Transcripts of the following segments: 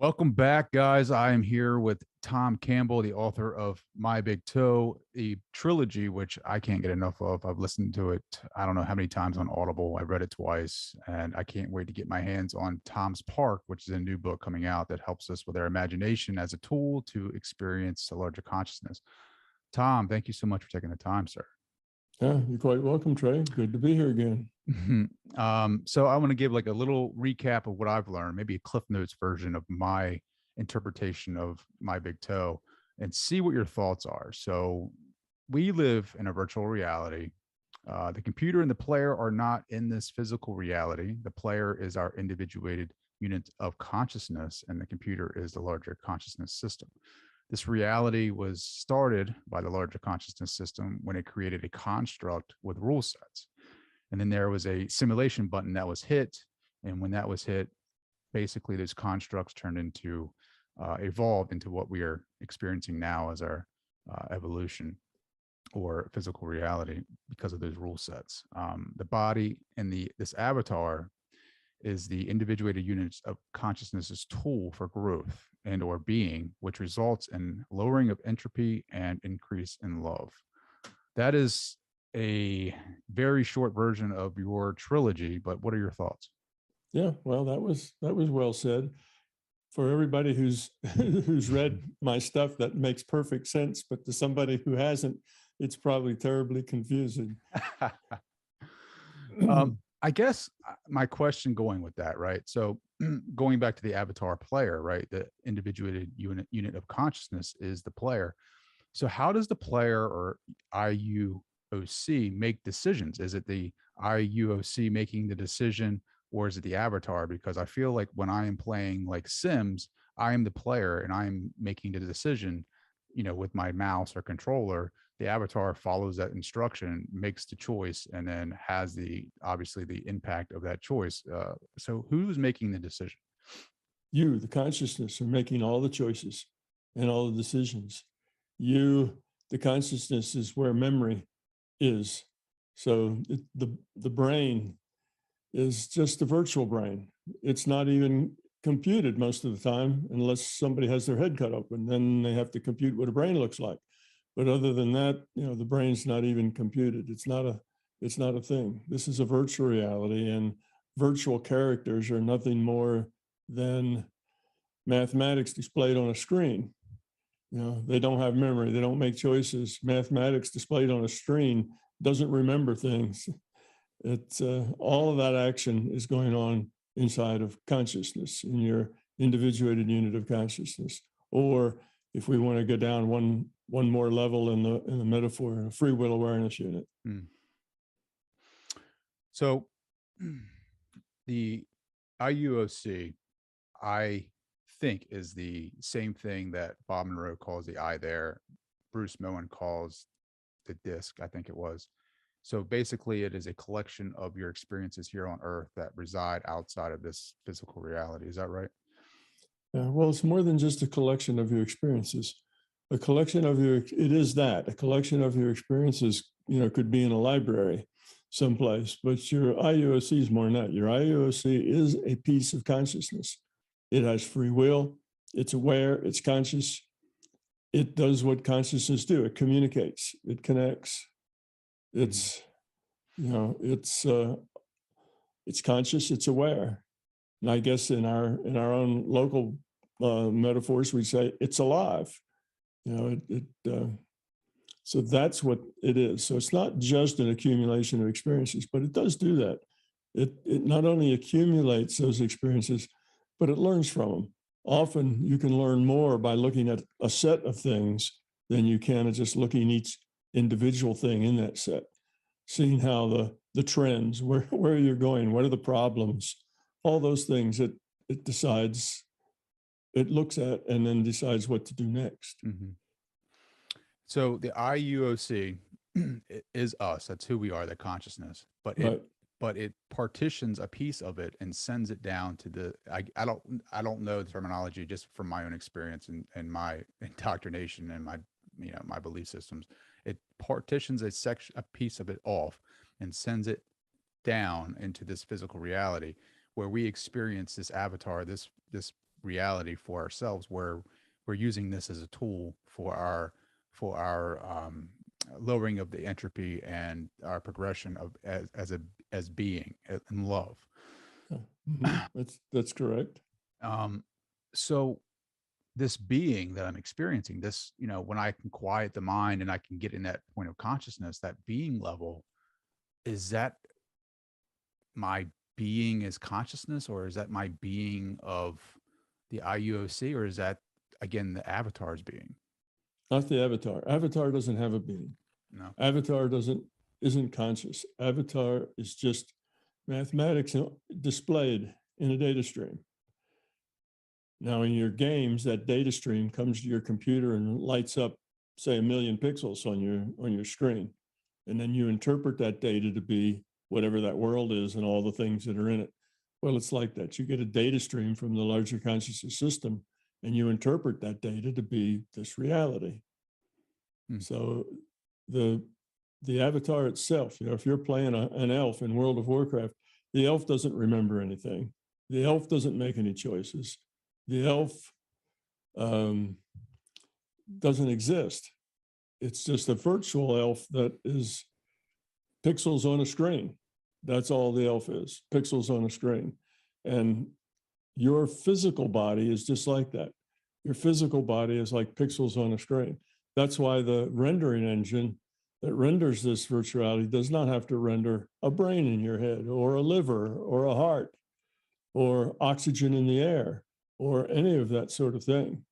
Welcome back, guys. I am here with Tom Campbell, the author of My Big Toe, a trilogy, which I can't get enough of. I've listened to it, I don't know how many times on Audible. I read it twice, and I can't wait to get my hands on Tom's Park, which is a new book coming out that helps us with our imagination as a tool to experience a larger consciousness. Tom, thank you so much for taking the time, sir. Yeah, you're quite welcome, Trey. Good to be here again. So I want to give like a little recap of what I've learned, maybe a Cliff Notes version of my interpretation of My Big Toe, and see what your thoughts are. So we live in a virtual reality. The computer and the player are not in this physical reality. The player is our individuated unit of consciousness, and the computer is the larger consciousness system. This reality was started by the larger consciousness system when it created a construct with rule sets. And then there was a simulation button that was hit. And when that was hit, basically those constructs turned into, evolved into what we are experiencing now as our evolution or physical reality because of those rule sets. The body and this avatar is the individuated units of consciousness's tool for growth and or being, which results in lowering of entropy and increase in love. That is a very short version of your trilogy, but what are your thoughts? Yeah, well, that was well said. For everybody who's who's read my stuff, that makes perfect sense. But to somebody who hasn't, it's probably terribly confusing. I guess my question going with that, right? So going back to the avatar player, right? The individuated unit of consciousness is the player. So how does the player or IUOC make decisions? Is it the IUOC making the decision, or is it the avatar? Because I feel like when I am playing like Sims, I am the player and I'm making the decision, with my mouse or controller. The avatar follows that instruction, makes the choice, and then has obviously the impact of that choice. So who's making the decision? You, the consciousness, are making all the choices and all the decisions. You, the consciousness, is where memory is. So the brain is just a virtual brain. It's not even computed most of the time unless somebody has their head cut open. Then they have to compute what a brain looks like. But other than that, the brain's not even computed. It's not a thing. This is a virtual reality, and virtual characters are nothing more than mathematics displayed on a screen. They don't have memory. They don't make choices. Mathematics displayed on a screen doesn't remember things. It's all of that action is going on inside of consciousness, in your individuated unit of consciousness. Or if we want to go down one more level in the metaphor, a free will awareness unit. So the IUOC, I think, is the same thing that Bob Monroe calls the I there, Bruce Moen calls the disc, I think it was. So basically it is a collection of your experiences here on Earth that reside outside of this physical reality. Is that right? Well, it's more than just a collection of your experiences. A collection of a collection of your experiences, could be in a library someplace, but your IUOC is more than that. Your IUOC is a piece of consciousness. It has free will. It's aware. It's conscious. It does what consciousness do. It communicates. It connects. It's conscious. It's aware. And I guess in our own local metaphors, we say it's alive. So that's what it is. So it's not just an accumulation of experiences, but it does do that. It not only accumulates those experiences, but it learns from them. Often you can learn more by looking at a set of things than you can at just looking each individual thing in that set, seeing how the trends, where you're going, what are the problems, all those things that it decides, it looks at and then decides what to do next. Mm-hmm. So the IUOC is us. That's who we are, that consciousness. But it partitions a piece of it and sends it down to the. I don't know the terminology, just from my own experience and my indoctrination and my belief systems. It partitions a piece of it off and sends it down into this physical reality where we experience this avatar, this reality for ourselves, where we're using this as a tool for our lowering of the entropy and our progression of as being in love. That's correct. So this being that I'm experiencing, this, when I can quiet the mind and I can get in that point of consciousness, that being level, is that my being is consciousness, or is that my being of the IUOC, or is that again the avatar's being? Not the avatar. Avatar doesn't have a being. No. Avatar isn't conscious. Avatar is just mathematics displayed in a data stream. Now, in your games, that data stream comes to your computer and lights up, say, 1 million pixels on your screen, and then you interpret that data to be whatever that world is and all the things that are in it. Well, it's like that. You get a data stream from the larger consciousness system, and you interpret that data to be this reality. So the avatar itself, if you're playing an elf in World of Warcraft, the elf doesn't remember anything. The elf doesn't make any choices. The elf doesn't exist. It's just a virtual elf that is pixels on a screen. That's all the elf is, pixels on a screen. And your physical body is just like that. Your physical body is like pixels on a screen. That's why the rendering engine that renders this virtuality does not have to render a brain in your head, or a liver, or a heart, or oxygen in the air, or any of that sort of thing.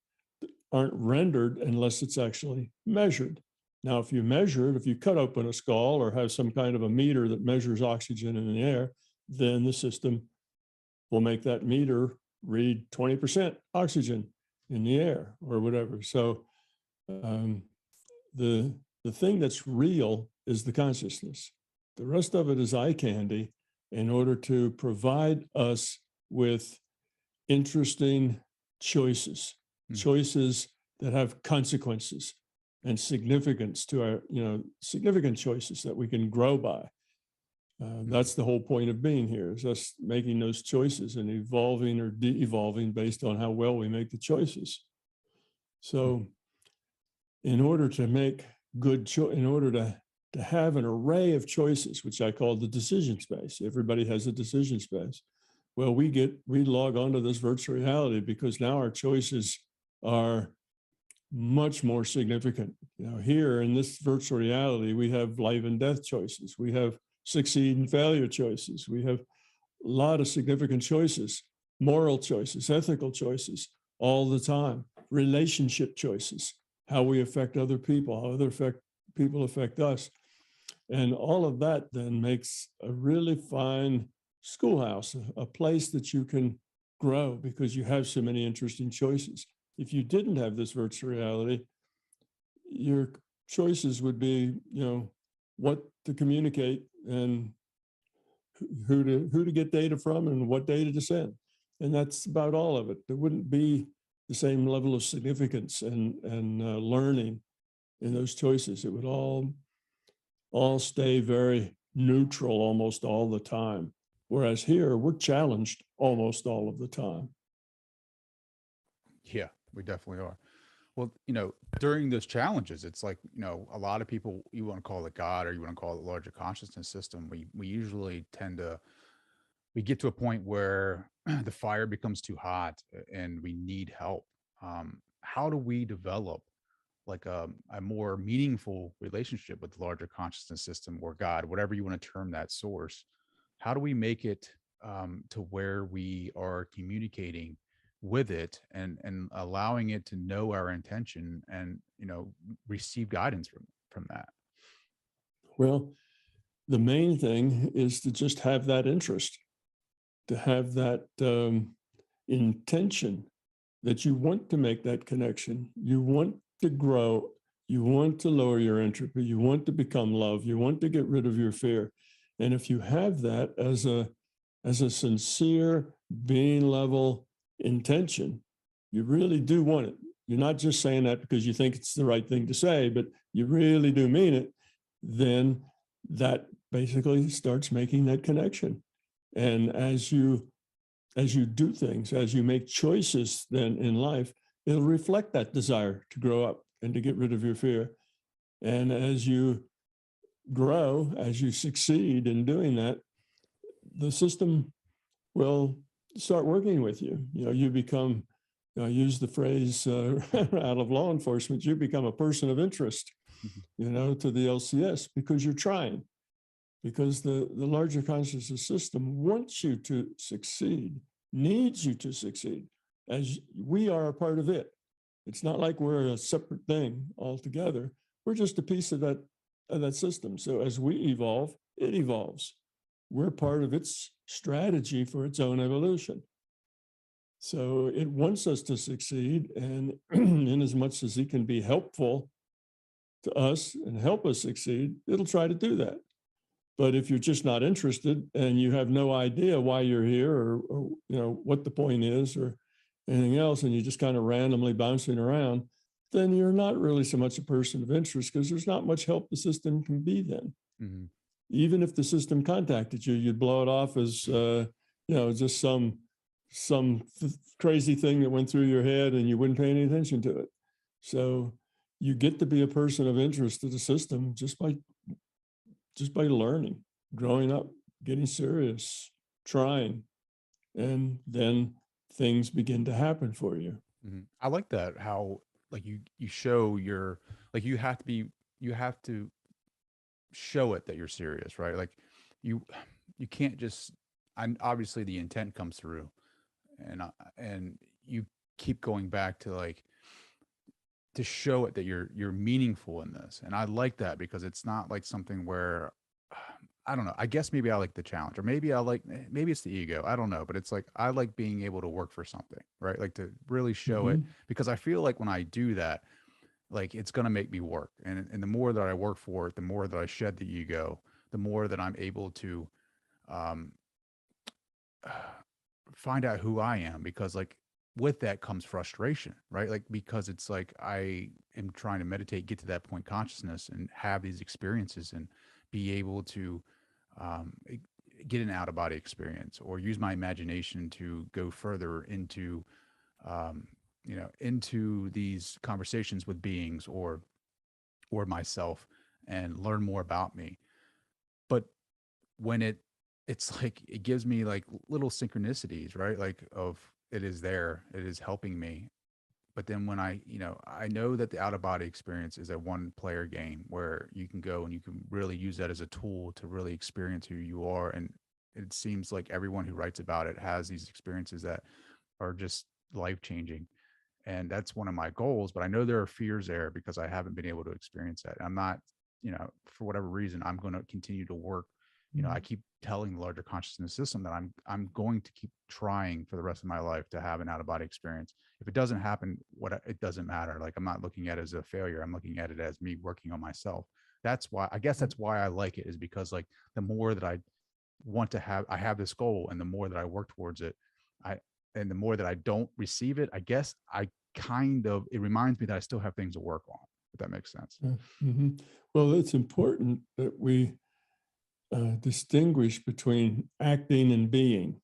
Aren't rendered unless it's actually measured. Now, if you measure it, if you cut open a skull or have some kind of a meter that measures oxygen in the air, then the system will make that meter read 20% oxygen in the air or whatever. So the thing that's real is the consciousness. The rest of it is eye candy in order to provide us with interesting choices, choices that have consequences and significance to our, significant choices that we can grow by. That's the whole point of being here, is us making those choices and evolving or de-evolving based on how well we make the choices. So in order to make in order to have an array of choices, which I call the decision space, everybody has a decision space. Well, we log onto this virtual reality because now our choices are much more significant. Here in this virtual reality, we have life and death choices. We have succeed and failure choices. We have a lot of significant choices, moral choices, ethical choices all the time, relationship choices, how we affect other people, how other people affect us. And all of that then makes a really fine schoolhouse, a place that you can grow because you have so many interesting choices. If you didn't have this virtual reality, your choices would be, what to communicate and who to get data from and what data to send. And that's about all of it. There wouldn't be the same level of significance and learning in those choices. It would all stay very neutral almost all the time. Whereas here, we're challenged almost all of the time. Yeah, we definitely are. Well, during those challenges, it's like, a lot of people, you want to call it God or you want to call it larger consciousness system. We usually we get to a point where the fire becomes too hot and we need help. How do we develop like a more meaningful relationship with the larger consciousness system or God, whatever you want to term that source? How do we make it to where we are communicating with it and allowing it to know our intention and, receive guidance from that? Well, the main thing is to just have that interest, to have that intention that you want to make that connection. You want to grow. You want to lower your entropy. You want to become love. You want to get rid of your fear. And if you have that as a sincere being level intention, you really do want it. You're not just saying that because you think it's the right thing to say, but you really do mean it. Then that basically starts making that connection. And as you as you do things, as you make choices then in life, it'll reflect that desire to grow up and to get rid of your fear. And as you grow, as you succeed in doing that, the system will start working with you. You know, you become, I use the phrase out of law enforcement, you become a person of interest, you know, to the LCS because you're trying, because the larger consciousness system wants you to succeed, needs you to succeed, as we are a part of it. It's not like we're a separate thing altogether. We're just a piece of that system. So as we evolve, it evolves. We're part of its strategy for its own evolution. So it wants us to succeed, and in as much as it can be helpful to us and help us succeed, it'll try to do that. But if you're just not interested and you have no idea why you're here, or you know what the point is or anything else, and you're just kind of randomly bouncing around, then you're not really so much a person of interest, because there's not much help the system can be then. Mm-hmm. Even if the system contacted you, you'd blow it off as you know, just some crazy thing that went through your head, and you wouldn't pay any attention to it. So you get to be a person of interest to the system just by learning, growing up, getting serious, trying, and then things begin to happen for you. Mm-hmm. I like that, how like you show your, like you have to show it that you're serious, right? Like you can't just, and obviously the intent comes through, and you keep going back to like to show it that you're meaningful in this. And I like that, because it's not like something where I don't know, I guess maybe I like the challenge, or maybe it's the ego, I don't know, but it's like I like being able to work for something, right? Like to really show it, because I feel like when I do that, like it's going to make me work, and the more that I work for it, the more that I shed the ego, the more that I'm able to find out who I am. Because like with that comes frustration, right? Like, because it's like I am trying to meditate, get to that point consciousness, and have these experiences, and be able to get an out of body experience, or use my imagination to go further into into these conversations with beings, or myself, and learn more about me. But when it's like, it gives me like little synchronicities, right? Like of, it is helping me. But then when I know that the out of body experience is a one player game, where you can go and you can really use that as a tool to really experience who you are. And it seems like everyone who writes about it has these experiences that are just life changing. And that's one of my goals, but I know there are fears there, because I haven't been able to experience that. I'm not, for whatever reason, I'm going to continue to work. I keep telling the larger consciousness system that I'm going to keep trying for the rest of my life to have an out of body experience. If it doesn't happen, it doesn't matter. Like, I'm not looking at it as a failure. I'm looking at it as me working on myself. That's why I like it, is because like the more that I have this goal, and the more that I work towards it, and the more that I don't receive it, I guess it reminds me that I still have things to work on, if that makes sense. Mm-hmm. Well, it's important that we distinguish between acting and being.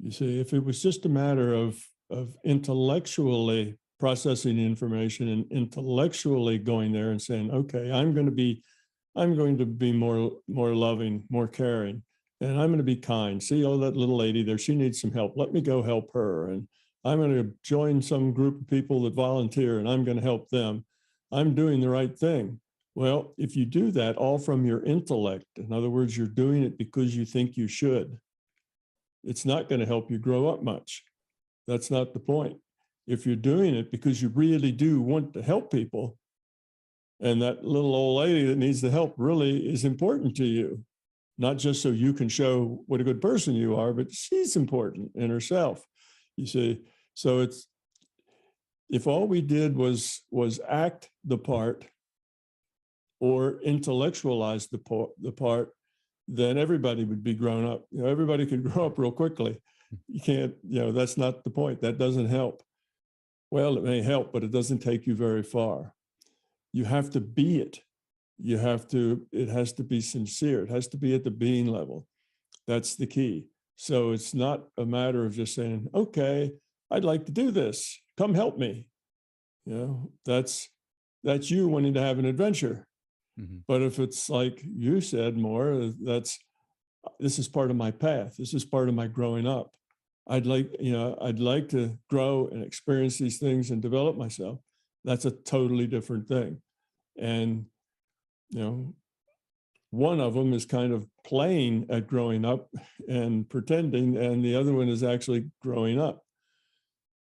You see, if it was just a matter of intellectually processing information and intellectually going there and saying, okay, I'm going to be more loving, more caring, and I'm going to be kind. See, oh, that little lady there, she needs some help. Let me go help her. And I'm going to join some group of people that volunteer, and I'm going to help them. I'm doing the right thing. Well, if you do that all from your intellect, in other words, you're doing it because you think you should, it's not going to help you grow up much. That's not the point. If you're doing it because you really do want to help people, and that little old lady that needs the help really is important to you, not just so you can show what a good person you are, but she's important in herself, you see. So it's, if all we did was act the part or intellectualize the part, then everybody would be grown up. Everybody could grow up real quickly. You can't, that's not the point. That doesn't help. Well, it may help, but it doesn't take you very far. You have to be it. It has to be sincere. It has to be at the being level. That's the key. So it's not a matter of just saying, okay, I'd like to do this. Come help me. You know, that's you wanting to have an adventure. Mhm. But if it's like you said more, this is part of my path. This is part of my growing up. I'd like to grow and experience these things and develop myself. That's a totally different thing. And, you know, one of them is kind of playing at growing up and pretending, and the other one is actually growing up.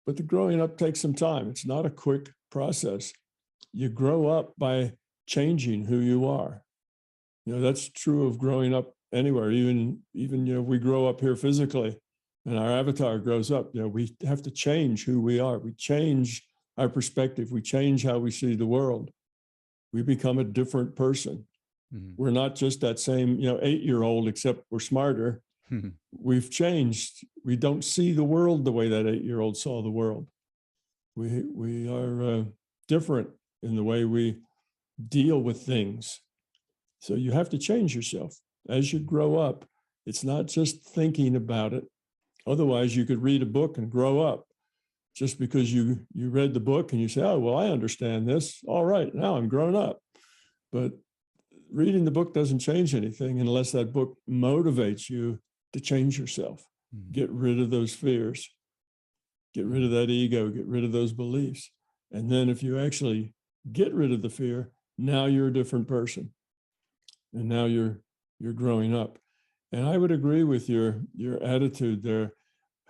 But the growing up takes some time. It's not a quick process. You grow up by changing who you are. You know, that's true of growing up anywhere. Even you know, we grow up here physically and our avatar grows up. You know, we have to change who we are. We change our perspective. We change how we see the world. We become a different person. Mhm. We're not just that same, 8-year-old, except we're smarter. Mhm. We've changed. We don't see the world the way that 8-year-old saw the world. We are different in the way we deal with things. So you have to change yourself as you grow up. It's not just thinking about it. Otherwise, you could read a book and grow up. Just because you read the book and you say, oh, well, I understand this. All right, now I'm grown up. But reading the book doesn't change anything unless that book motivates you to change yourself. Mhm. Get rid of those fears. Get rid of that ego. Get rid of those beliefs. And then if you actually get rid of the fear, now you're a different person. And now you're growing up. And I would agree with your attitude there.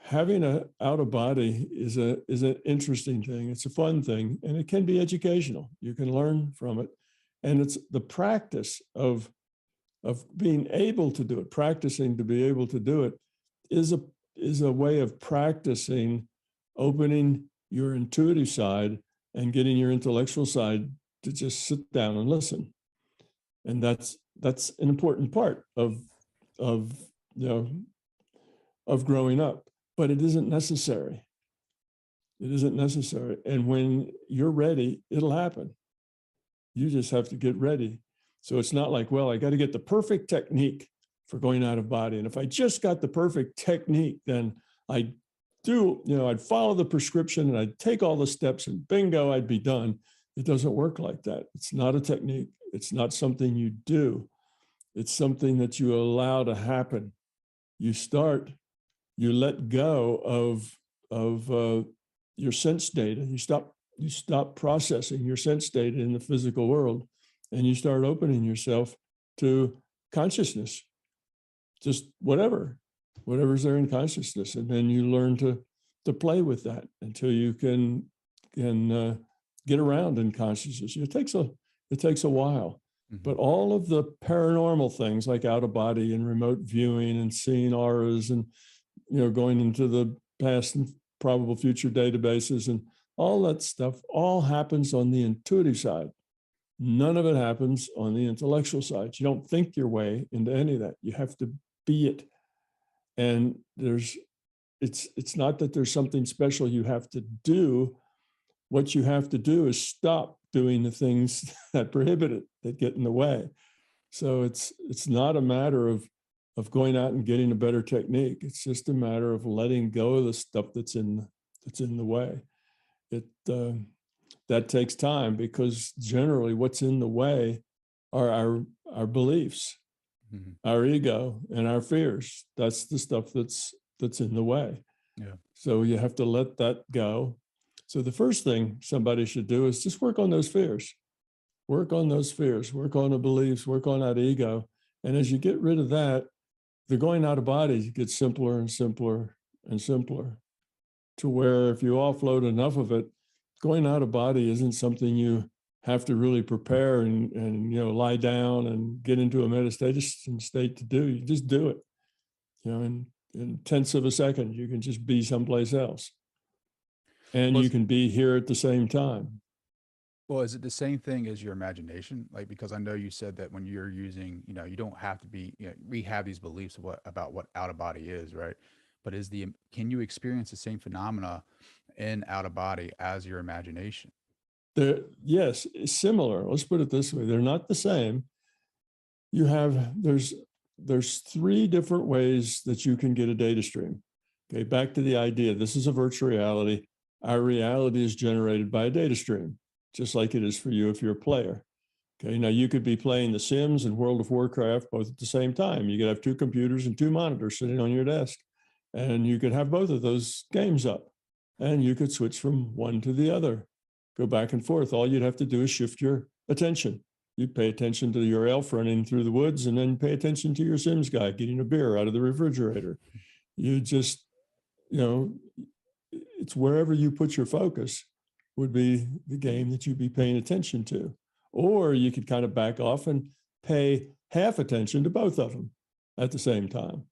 Having a out of body is an interesting thing. It's a fun thing, and it can be educational. You can learn from it, and it's the practice of being able to do it. Practicing to be able to do it is a way of practicing opening your intuitive side and getting your intellectual side to just sit down and listen. And that's an important part of growing up, but it isn't necessary. It isn't necessary. And when you're ready, it'll happen. You just have to get ready. So it's not like, well, I got to get the perfect technique for going out of body. And if I just got the perfect technique, then I'd follow the prescription and I'd take all the steps and bingo, I'd be done. It doesn't work like that. It's not a technique. It's not something you do. It's something that you allow to happen. You let go of your sense data. You stop processing your sense data in the physical world, and you start opening yourself to consciousness, just whatever's there in consciousness, and then you learn to play with that until you can get around in consciousness. It takes a while. Mhm. But all of the paranormal things like out of body and remote viewing and seeing auras and going into the past and probable future databases and all that stuff all happens on the intuitive side. None of it happens on the intellectual side. You don't think your way into any of that. You have to be it. And it's not that there's something special you have to do. What you have to do is stop doing the things that prohibit it, that get in the way. So it's not a matter of going out and getting a better technique. It's just a matter of letting go of the stuff that's in the way. That takes time, because generally what's in the way are our beliefs, Mhm. our ego, and our fears. That's the stuff that's in the way. Yeah. So you have to let that go. So the first thing somebody should do is just work on those fears. Work on those fears, work on the beliefs, work on that ego. And as you get rid of that, the going out of body gets simpler and simpler and simpler, to where if you offload enough of it, going out of body isn't something you have to really prepare and lie down and get into a meditation state to do. You just do it. In tenths of a second, you can just be someplace else. And Well, you can be here at the same time. Well, is it the same thing as your imagination? Like, because I know you said that when you're using, you don't have to be, we have these beliefs about what out of body is, right? But can you experience the same phenomena in out of body as your imagination? Yes, it's similar. Let's put it this way. They're not the same. There's there's three different ways that you can get a data stream. Okay, back to the idea. This is a virtual reality. Our reality is generated by a data stream, just like it is for you if you're a player. Okay, now you could be playing The Sims and World of Warcraft both at the same time. You could have two computers and two monitors sitting on your desk, and you could have both of those games up, and you could switch from one to the other, go back and forth. All you'd have to do is shift your attention. You'd pay attention to your elf running through the woods, and then pay attention to your Sims guy getting a beer out of the refrigerator. You just, it's wherever you put your focus would be the game that you'd be paying attention to. Or you could kind of back off and pay half attention to both of them at the same time.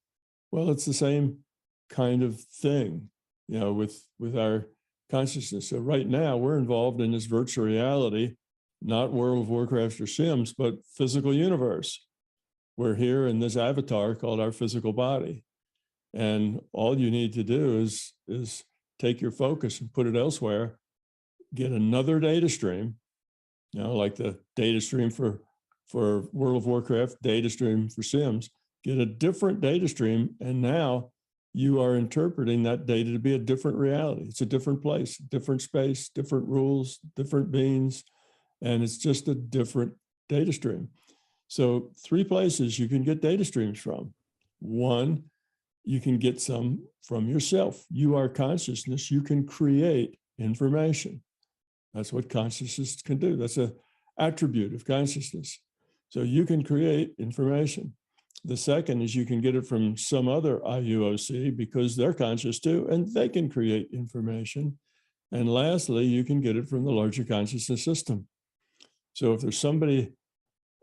Well, it's the same kind of thing, with our consciousness. So right now we're involved in this virtual reality, not World of Warcraft or Sims, but physical universe. We're here in this avatar called our physical body. And all you need to do is take your focus and put it elsewhere, get another data stream, like the data stream for World of Warcraft, data stream for Sims, get a different data stream. And now you are interpreting that data to be a different reality. It's a different place, different space, different rules, different beings, and it's just a different data stream. So 3 places you can get data streams from. 1, you can get some from yourself. You are consciousness. You can create information. That's what consciousness can do. That's an attribute of consciousness. So you can create information. The second is you can get it from some other IUOC because they're conscious too, and they can create information. And lastly, you can get it from the larger consciousness system. So if there's somebody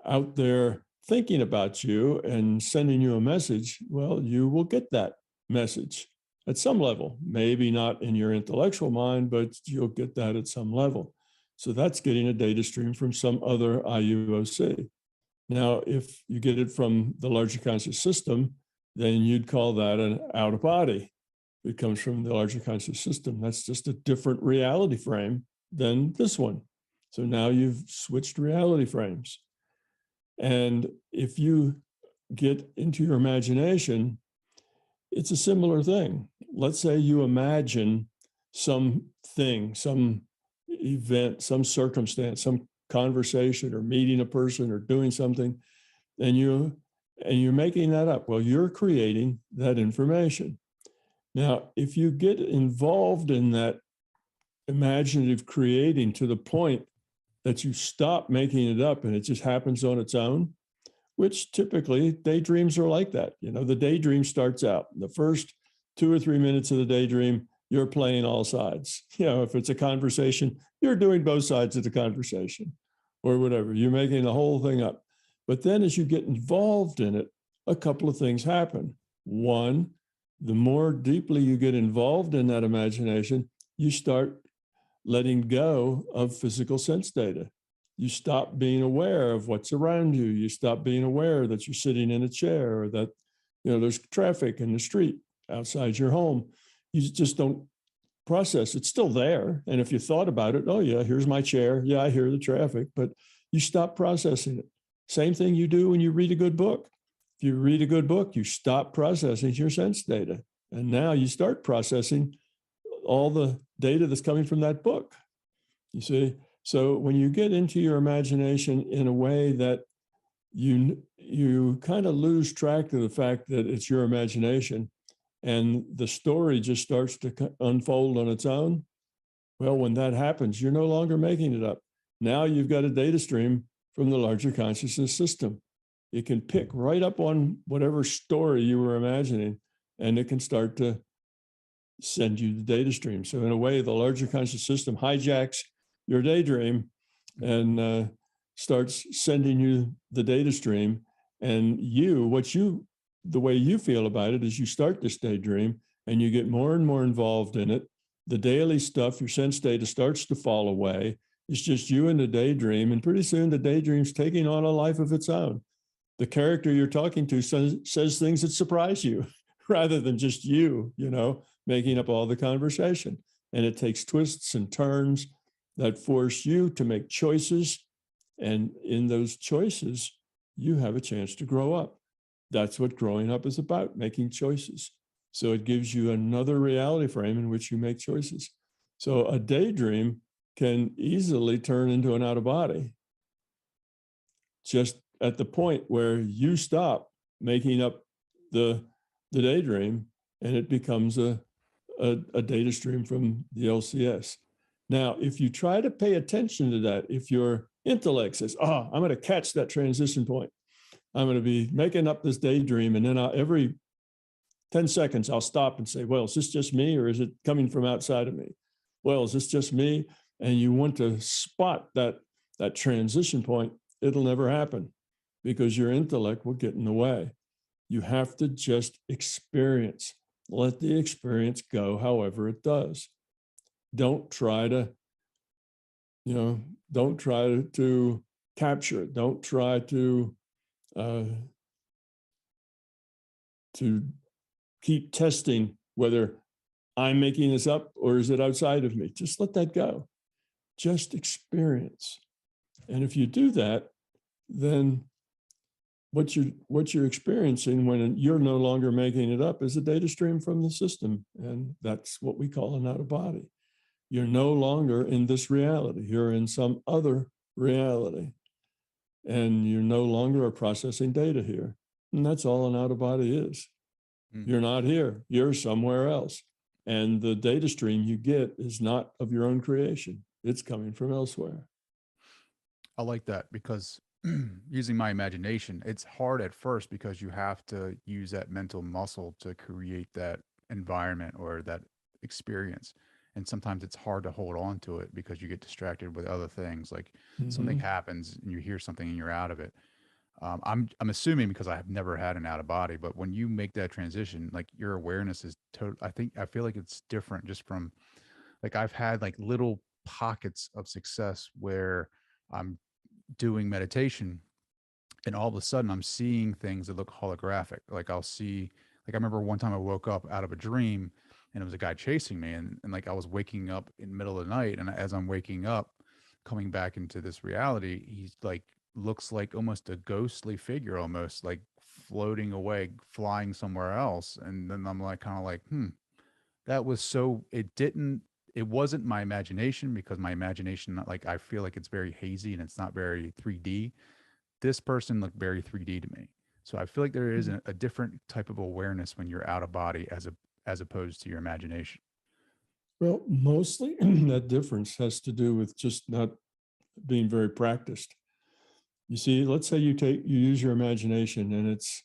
out there thinking about you and sending you a message, well, you will get that message at some level, maybe not in your intellectual mind, but you'll get that at some level. So that's getting a data stream from some other IUOC. Now, if you get it from the larger conscious system, then you'd call that an out of body. It comes from the larger conscious system. That's just a different reality frame than this one. So now you've switched reality frames. And if you get into your imagination, it's a similar thing. Let's say you imagine something, some event, some circumstance, some conversation or meeting a person or doing something, and you're making that up. Well, you're creating that information. Now, if you get involved in that imaginative creating to the point that you stop making it up and it just happens on its own, which typically daydreams are like that. The daydream starts out. The first 2 or 3 minutes of the daydream, you're playing all sides. If it's a conversation, you're doing both sides of the conversation or whatever. You're making the whole thing up. But then as you get involved in it, a couple of things happen. One, the more deeply you get involved in that imagination, you start letting go of physical sense data. You stop being aware of what's around you. You stop being aware that you're sitting in a chair or that there's traffic in the street outside your home. You just don't process. It's still there. And if you thought about it, oh yeah, here's my chair. Yeah, I hear the traffic, but you stop processing it. Same thing you do when you read a good book. If you read a good book, you stop processing your sense data. And now you start processing all the data that's coming from that book. You see? So when you get into your imagination in a way that you kind of lose track of the fact that it's your imagination and the story just starts to unfold on its own, well, when that happens, you're no longer making it up. Now you've got a data stream from the larger consciousness system. It can pick right up on whatever story you were imagining, and it can start to send you the data stream. So in a way, the larger conscious system hijacks your daydream and starts sending you the data stream. And the way you feel about it is you start this daydream and you get more and more involved in it. The daily stuff, your sense data starts to fall away. It's just you and the daydream. And pretty soon the daydream's taking on a life of its own. The character you're talking to says things that surprise you rather than just you, making up all the conversation. And it takes twists and turns that force you to make choices. And in those choices, you have a chance to grow up. That's what growing up is about, making choices. So it gives you another reality frame in which you make choices. So a daydream can easily turn into an out of body, just at the point where you stop making up the daydream and it becomes a data stream from the LCS. Now, if you try to pay attention to that, if your intellect says, oh, I'm going to catch that transition point, I'm going to be making up this daydream, and then every 10 seconds, I'll stop and say, well, is this just me, or is it coming from outside of me? Well, is this just me? And you want to spot that transition point, it'll never happen because your intellect will get in the way. You have to just experience. Let the experience go however it does. Don't try to, don't try to capture it. Don't try to keep testing whether I'm making this up or is it outside of me. Just let that go. Just experience. And if you do that, then what you're experiencing when you're no longer making it up is a data stream from the system. And that's what we call an out of body. You're no longer in this reality. You're in some other reality. And you no longer are processing data here. And that's all an out of body is. You're not here. You're somewhere else. And the data stream you get is not of your own creation. It's coming from elsewhere. I like that because using my imagination, it's hard at first because you have to use that mental muscle to create that environment or that experience. And sometimes it's hard to hold on to it because you get distracted with other things. Like something happens and you hear something and you're out of it. I'm assuming because I have never had an out of body, but when you make that transition, like your awareness is total. I feel like it's different just from like I've had like little pockets of success where I'm doing meditation and all of a sudden I'm seeing things that look holographic. Like I'll see, like I remember one time I woke up out of a dream and it was a guy chasing me and like I was waking up in the middle of the night. And as I'm waking up, coming back into this reality, he's like, looks like almost a ghostly figure, almost like floating away, flying somewhere else. And then I'm like, kind of like, that was so, it wasn't my imagination because my imagination, like, I feel like it's very hazy and it's not very 3D. This person looked very 3D to me. So I feel like there is a different type of awareness when you're out of body as opposed to your imagination. Well, mostly that difference has to do with just not being very practiced. You see, let's say you use your imagination and it's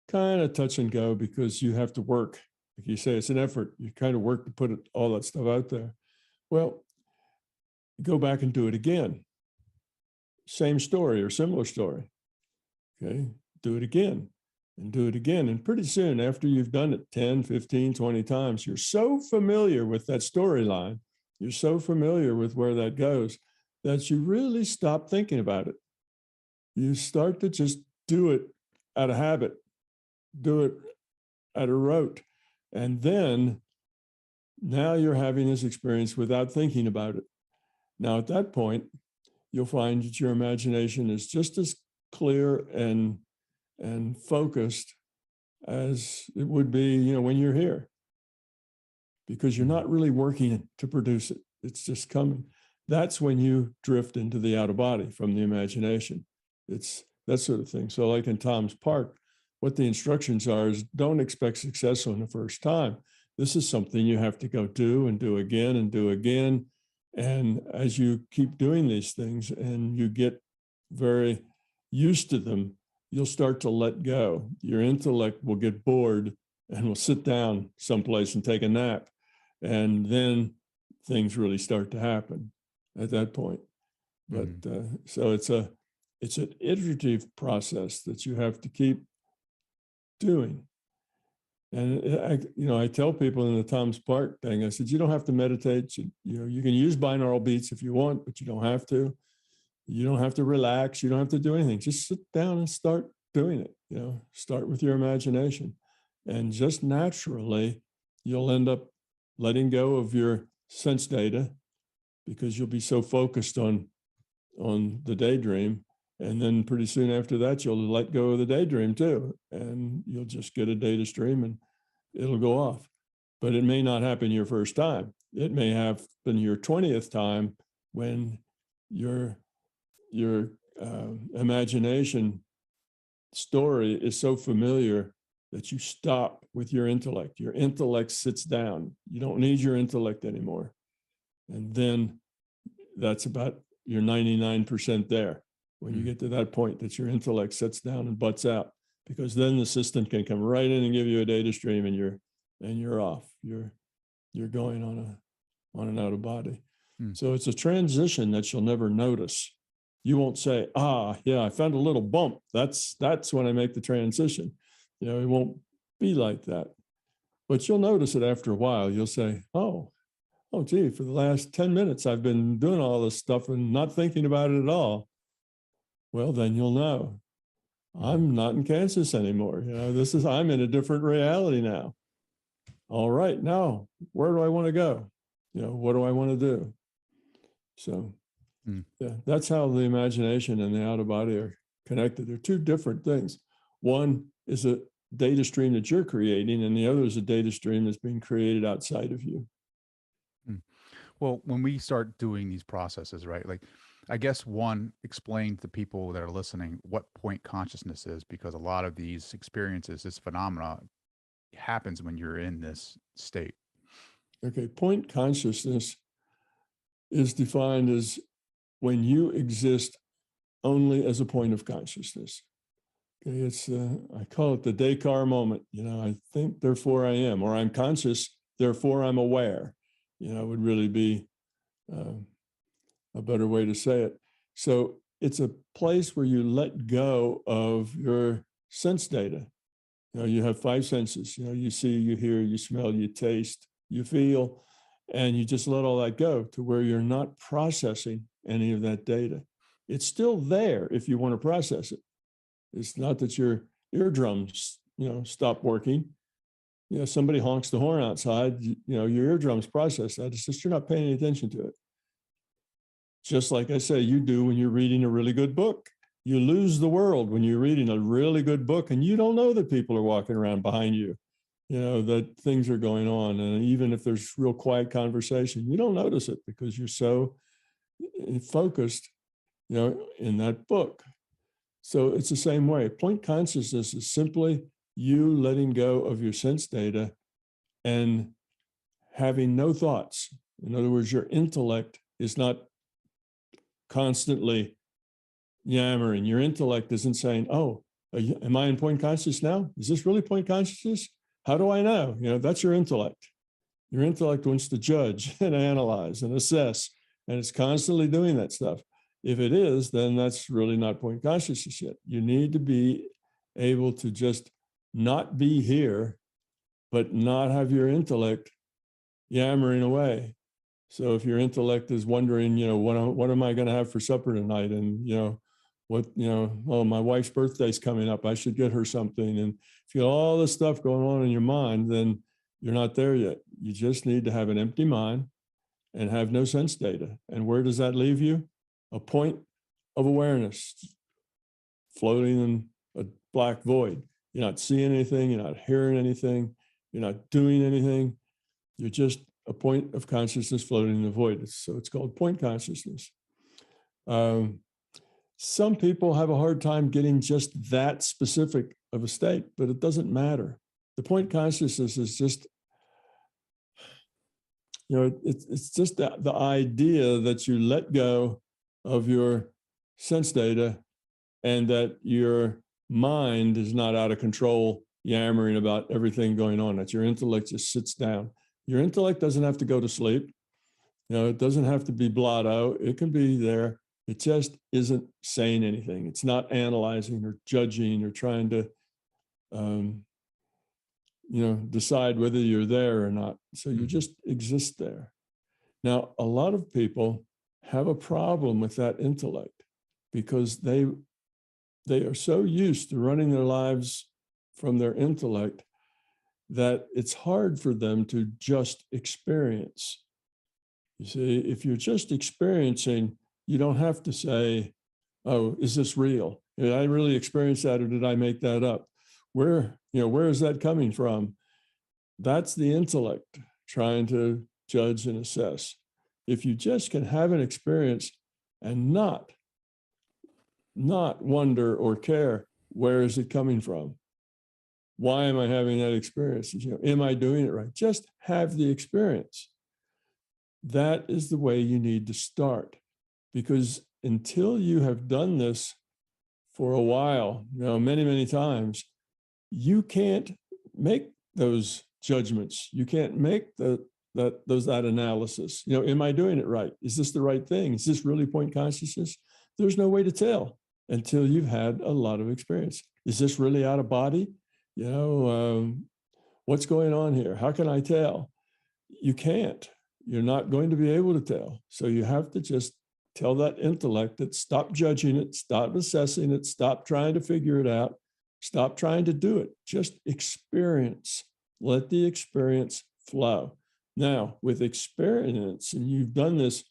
kind of touch and go because you have to work. Like you say, it's an effort. You kind of work to put all that stuff out there. Well, go back and do it again. Same story or similar story. Okay, do it again and do it again. And pretty soon after you've done it 10, 15, 20 times, you're so familiar with that storyline, you're so familiar with where that goes that you really stop thinking about it. You start to just do it out of habit, do it out of rote. And then now you're having this experience without thinking about it. Now, at that point, you'll find that your imagination is just as clear and focused as it would be, when you're here, because you're not really working to produce it. It's just coming. That's when you drift into the out of body from the imagination. It's that sort of thing. So like in Tom's Park, what the instructions are is don't expect success on the first time. This is something you have to go do and do again and do again. And as you keep doing these things and you get very used to them, you'll start to let go. Your intellect will get bored and will sit down someplace and take a nap. And then things really start to happen at that point. But so it's an iterative process that you have to keep doing. And I tell people in the Tom's Park thing, I said, you don't have to meditate. You can use binaural beats if you want, but you don't have to. You don't have to relax. You don't have to do anything. Just sit down and start doing it. Start with your imagination, and just naturally, you'll end up letting go of your sense data because you'll be so focused on the daydream And then pretty soon after that, you'll let go of the daydream too. And you'll just get a data stream and it'll go off. But it may not happen your first time. It may happen your 20th time when your imagination story is so familiar that you stop with your intellect. Your intellect sits down. You don't need your intellect anymore. And then that's about you're 99% there when you get to that point that your intellect sits down and butts out, because then the system can come right in and give you a data stream and you're off. You're going on an out of body. So it's a transition that you'll never notice. You won't say, yeah, I found a little bump. That's when I make the transition. You know, it won't be like that. But you'll notice it after a while. You'll say, oh, gee, for the last 10 minutes, I've been doing all this stuff and not thinking about it at all. Well, then you'll know I'm not in Kansas anymore. You know, I'm in a different reality now. All right, now, where do I want to go? You know, what do I want to do? So yeah, that's how the imagination and the out of body are connected. They're two different things. One is a data stream that you're creating, and the other is a data stream that's being created outside of you. Well, when we start doing these processes, right? Like, I guess one, explain to people that are listening what point consciousness is, because a lot of these experiences, this phenomena happens when you're in this state. Okay, point consciousness is defined as when you exist only as a point of consciousness. Okay, it's I call it the Descartes moment. You know, I think, therefore I am, or I'm conscious, therefore I'm aware. You know, would really be a better way to say it. So it's a place where you let go of your sense data. You know, you have five senses. You know, you see, you hear, you smell, you taste, you feel, and you just let all that go to where you're not processing any of that data. It's still there if you want to process it. It's not that your eardrums, you know, stop working. You know, somebody honks the horn outside, you know, your eardrums process that. It's just you're not paying any attention to it. Just like I say, you do when you're reading a really good book. You lose the world when you're reading a really good book and you don't know that people are walking around behind you, you know, that things are going on. And even if there's real quiet conversation, you don't notice it because you're so focused, you know, in that book. So it's the same way. Point consciousness is simply you letting go of your sense data and having no thoughts. In other words, your intellect is not constantly yammering. Your intellect isn't saying, oh, am I in point consciousness now? Is this really point consciousness? How do I know? You know, that's your intellect. Your intellect wants to judge and analyze and assess, and it's constantly doing that stuff. If it is, then that's really not point consciousness yet. You need to be able to just not be here, but not have your intellect yammering away. So if your intellect is wondering, you know, what am I going to have for supper tonight? And, you know, oh, my wife's birthday's coming up, I should get her something. And if you have all this stuff going on in your mind, then you're not there yet. You just need to have an empty mind and have no sense data. And where does that leave you? A point of awareness floating in a black void. You're not seeing anything, you're not hearing anything, you're not doing anything. You're just a point of consciousness floating in the void. So it's called point consciousness. Some people have a hard time getting just that specific of a state, but it doesn't matter. The point consciousness is just, you know, it's just the idea that you let go of your sense data and that your mind is not out of control, yammering about everything going on, that your intellect just sits down. Your intellect doesn't have to go to sleep. You know, it doesn't have to be blotto. It can be there. It just isn't saying anything. It's not analyzing or judging or trying to, you know, decide whether you're there or not. So you just exist there. Now, a lot of people have a problem with that intellect because they are so used to running their lives from their intellect that it's hard for them to just experience. You see, if you're just experiencing, you don't have to say, Oh, is this real? Did I really experience that, or did I make that up? Where is that coming from? That's the intellect trying to judge and assess. If you just can have an experience and not wonder or care, where is it coming from? Why am I having that experience? Am I doing it right? Just have the experience. That is the way you need to start, because until you have done this for a while, many, many times, you can't make those judgments. You can't make that analysis. Am I doing it right? Is this the right thing? Is this really point consciousness? There's no way to tell until you've had a lot of experience. Is this really out of body? What's going on here? How can I tell? You can't. You're not going to be able to tell. So you have to just tell that intellect that stop judging it, stop assessing it, stop trying to figure it out, stop trying to do it. Just experience. Let the experience flow. Now, with experience, and you've done this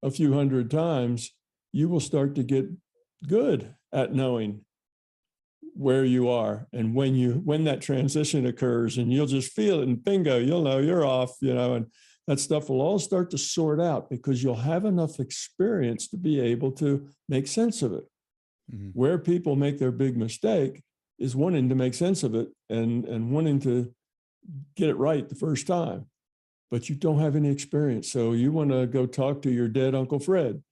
a few hundred times, you will start to get good at knowing where you are and when that transition occurs, and you'll just feel it, and bingo, you'll know you're off, and that stuff will all start to sort out because you'll have enough experience to be able to make sense of it. Mm-hmm. Where people make their big mistake is wanting to make sense of it and wanting to get it right the first time, but you don't have any experience. So you want to go talk to your dead Uncle Fred.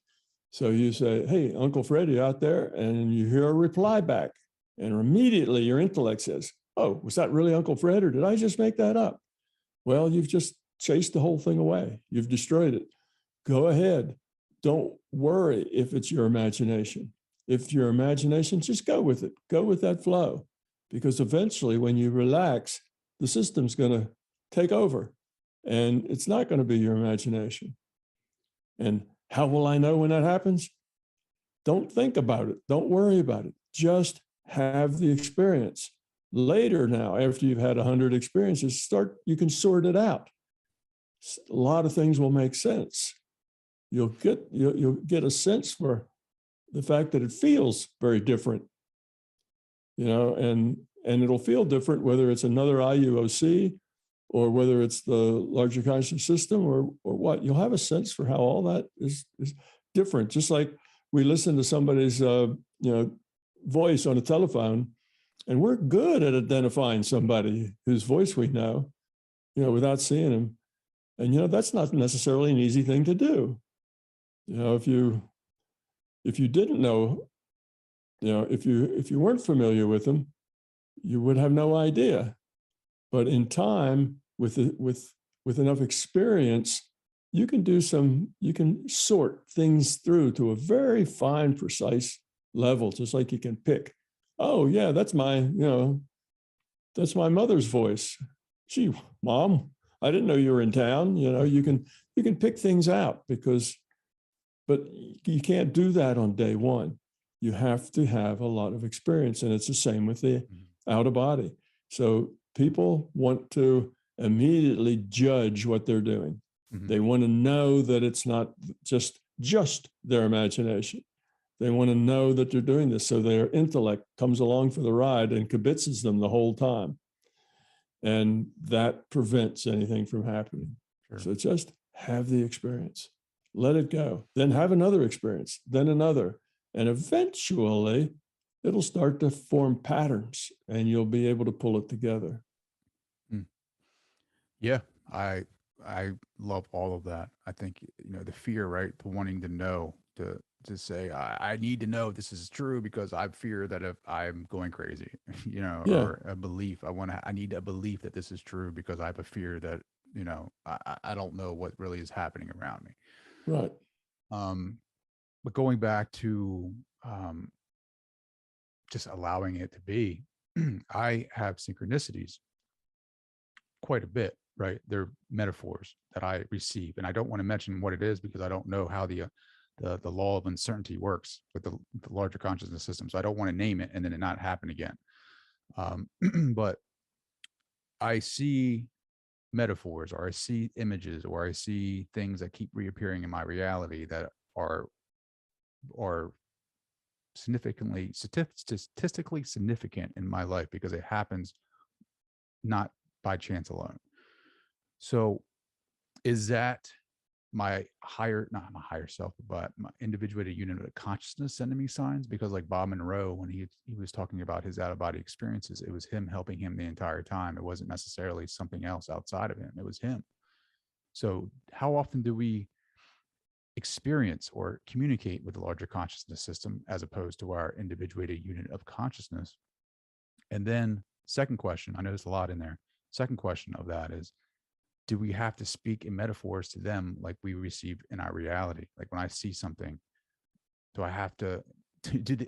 So you say, hey, Uncle Fred, you out there? And you hear a reply back. And immediately your intellect says, oh, was that really Uncle Fred, or did I just make that up? Well, you've just chased the whole thing away. You've destroyed it. Go ahead. Don't worry if it's your imagination. If your imagination, just go with it. Go with that flow. Because eventually when you relax, the system's going to take over. And it's not going to be your imagination. And how will I know when that happens? Don't think about it. Don't worry about it. Just have the experience. Later now, after you've had 100 experiences, you can sort it out. A lot of things will make sense. You'll get a sense for the fact that it feels very different, and it'll feel different whether it's another IUOC or whether it's the larger conscious system or what. You'll have a sense for how all that is different. Just like we listen to somebody's voice on a telephone, and we're good at identifying somebody whose voice we know, without seeing him. And that's not necessarily an easy thing to do. If you didn't know, if you weren't familiar with them, you would have no idea. But in time, with enough experience, you can sort things through to a very fine, precise level, just like you can pick. Oh yeah, that's my mother's voice. Gee, Mom, I didn't know you were in town. You can pick things out but you can't do that on day one. You have to have a lot of experience, and it's the same with the out of body. So people want to immediately judge what they're doing. Mm-hmm. They want to know that it's not just their imagination. They want to know that they're doing this, so their intellect comes along for the ride and kibitzes them the whole time. And that prevents anything from happening. Sure. So just have the experience, let it go, then have another experience, then another. And eventually it'll start to form patterns and you'll be able to pull it together. Yeah, I love all of that. I think, the fear, right? The wanting to know, to say, I need to know this is true because I fear that if I'm going crazy, or a belief, I need a belief that this is true because I have a fear that, I don't know what really is happening around me. Right. But going back to just allowing it to be, I have synchronicities quite a bit, right? They're metaphors that I receive, and I don't want to mention what it is because I don't know how the law of uncertainty works with the larger consciousness system. So I don't want to name it and then it not happen again. But I see metaphors, or I see images, or I see things that keep reappearing in my reality that are statistically significant in my life because it happens not by chance alone. So is that not my higher self, but my individuated unit of consciousness sending me signs? Because like Bob Monroe, when he was talking about his out-of-body experiences, it was him helping him the entire time. It wasn't necessarily something else outside of him. It was him. So how often do we experience or communicate with the larger consciousness system as opposed to our individuated unit of consciousness? And then second question, I know there's a lot in there. Second question of that is, do we have to speak in metaphors to them like we receive in our reality? Like when I see something, do I have to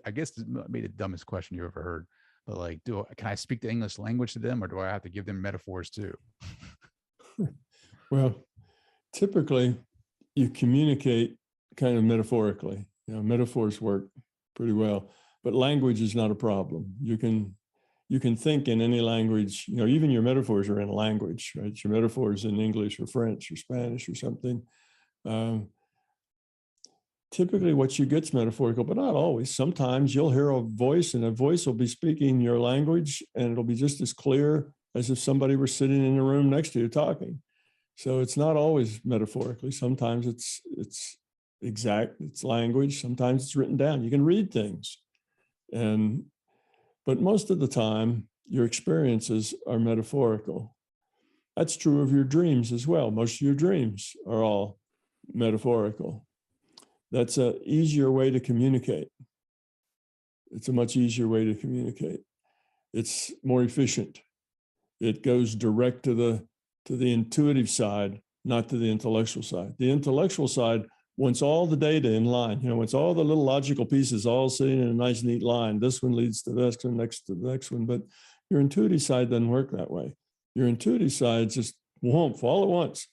I guess this may be the dumbest question you ever heard, but like, can I speak the English language to them, or do I have to give them metaphors too? Well, typically you communicate kind of metaphorically. Metaphors work pretty well, but language is not a problem. You can think in any language, even your metaphors are in a language, right? Your metaphors in English or French or Spanish or something. Typically what you get's metaphorical, but not always. Sometimes you'll hear a voice and a voice will be speaking your language and it'll be just as clear as if somebody were sitting in the room next to you talking. So it's not always metaphorically. Sometimes it's exact, it's language. Sometimes it's written down. You can read things. But most of the time, your experiences are metaphorical. That's true of your dreams as well. Most of your dreams are all metaphorical. That's an easier way to communicate. It's a much easier way to communicate. It's more efficient. It goes direct to the intuitive side, not to the intellectual side. The intellectual side wants all the data in line, wants all the little logical pieces all sitting in a nice, neat line. This one leads to this one, next to the next one. But your intuitive side doesn't work that way. Your intuitive side just whoomp, all at once,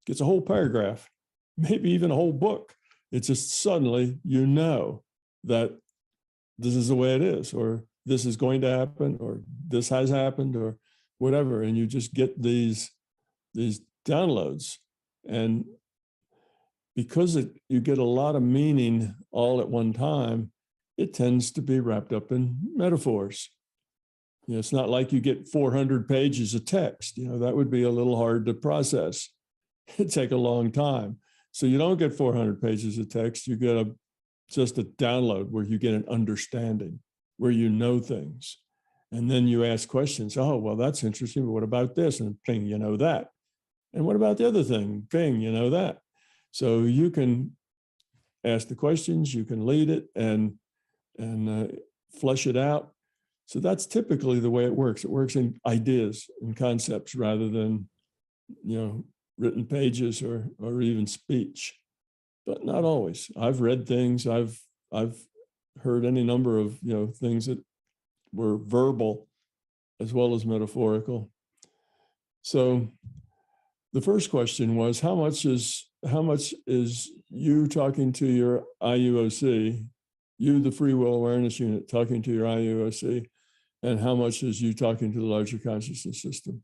gets a whole paragraph, maybe even a whole book. It's just suddenly that this is the way it is, or this is going to happen, or this has happened, or whatever. And you just get these downloads. And because you get a lot of meaning all at one time, it tends to be wrapped up in metaphors. It's not like you get 400 pages of text. That would be a little hard to process. It'd take a long time. So you don't get 400 pages of text. You get just a download where you get an understanding, where you know things. And then you ask questions. Oh, well, that's interesting. But what about this? And ping, that. And what about the other thing? Ping, that. So you can ask the questions, you can lead it and flesh it out. So that's typically the way it works. It works in ideas and concepts rather than, written pages or even speech, but not always. I've read things. I've heard any number of things that were verbal as well as metaphorical. So the first question was, how much is you talking to your IUOC, you, the free will awareness unit, talking to your IUOC, and how much is you talking to the larger consciousness system?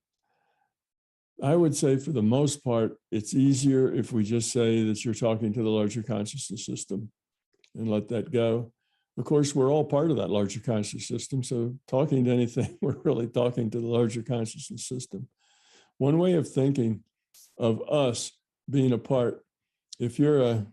I would say for the most part, it's easier if we just say that you're talking to the larger consciousness system and let that go. Of course, we're all part of that larger consciousness system. So talking to anything, we're really talking to the larger consciousness system. One way of thinking of us being a part, if you're a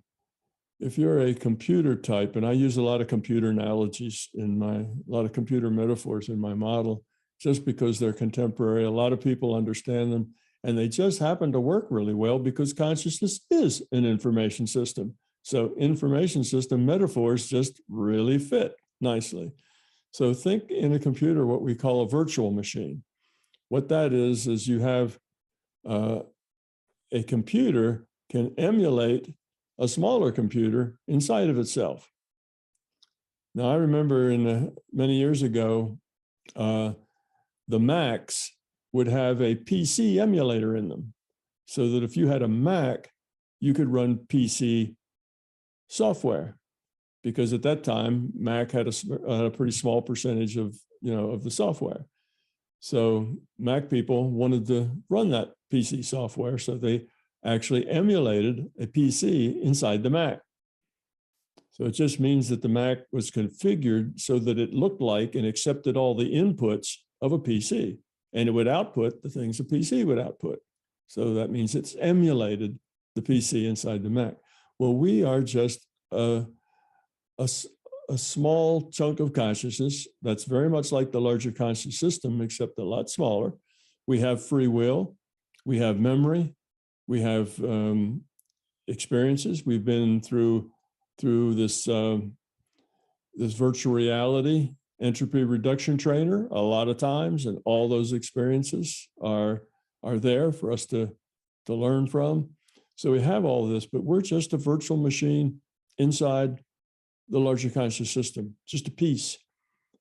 computer type, and I use a lot of computer analogies a lot of computer metaphors in my model, just because they're contemporary, a lot of people understand them, and they just happen to work really well because consciousness is an information system. So information system metaphors just really fit nicely. So think in a computer what we call a virtual machine. What that is you have a computer can emulate a smaller computer inside of itself. Now, I remember many years ago, the Macs would have a PC emulator in them, so that if you had a Mac, you could run PC software, because at that time, Mac had a pretty small percentage of the software. So Mac people wanted to run that PC software, so they actually emulated a PC inside the Mac. So it just means that the Mac was configured so that it looked like and accepted all the inputs of a PC, and it would output the things a PC would output. So that means it's emulated the PC inside the Mac. Well, we are just a small chunk of consciousness that's very much like the larger conscious system, except a lot smaller. We have free will, we have memory, we have experiences. We've been through this this virtual reality entropy reduction trainer a lot of times, and all those experiences are there for us to learn from. So we have all of this, but we're just a virtual machine inside the larger conscious system, just a piece.